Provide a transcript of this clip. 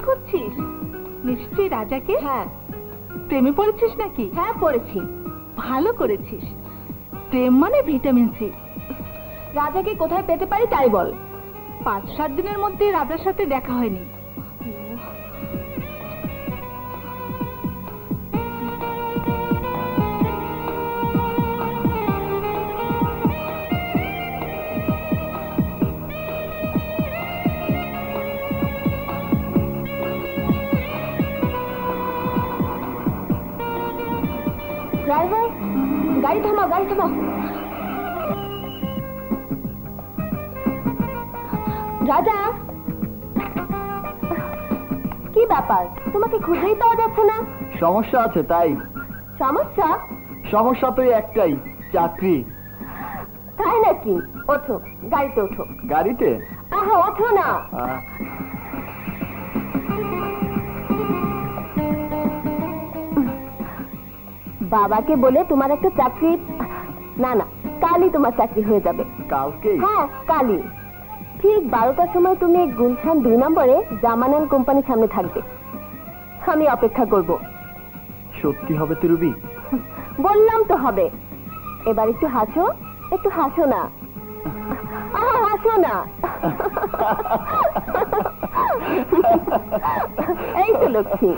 করছিস? নিশ্চয়ই রাজাকে। হ্যাঁ। প্রেমে পড়েছিস নাকি? হ্যাঁ পড়েছি। ভালো করেছিস। প্রেম মানে ভিটামিন সি। রাজাকে কোথায় পেতে পারি তাই বল। 5-7 দিনের মধ্যে রাজার সাথে দেখা হয়নি। ড্রাইভার, গাড়ি থামাও, গাড়ি থামাও। রাজা, কি ব্যাপার? তোমাকে খুঁজেই পাওয়া যাচ্ছে না। সমস্যা আছে তাই। সমস্যা? সমস্যা তো একটাই, চাকরি। তাই নাকি? ওঠো, গাড়িতে ওঠো। গাড়িতে? আহা, ওঠো না। বাবাকে বলে তোমার একটা চাকরি, না না, কালই তোমার চাকরি হয়ে যাবে। কালকে? হ্যাঁ, কালই। ঠিক 12টার সময় তুমি গুলশান 2 নম্বরে জামানান কোম্পানির সামনে থাকবে। আমি অপেক্ষা করব। সত্যি হবে তো রুবি? বললাম তো হবে। এবার একটু হাসো, একটু হাসো না। আহা, হাসো না। এই তো লক্ষ্মী।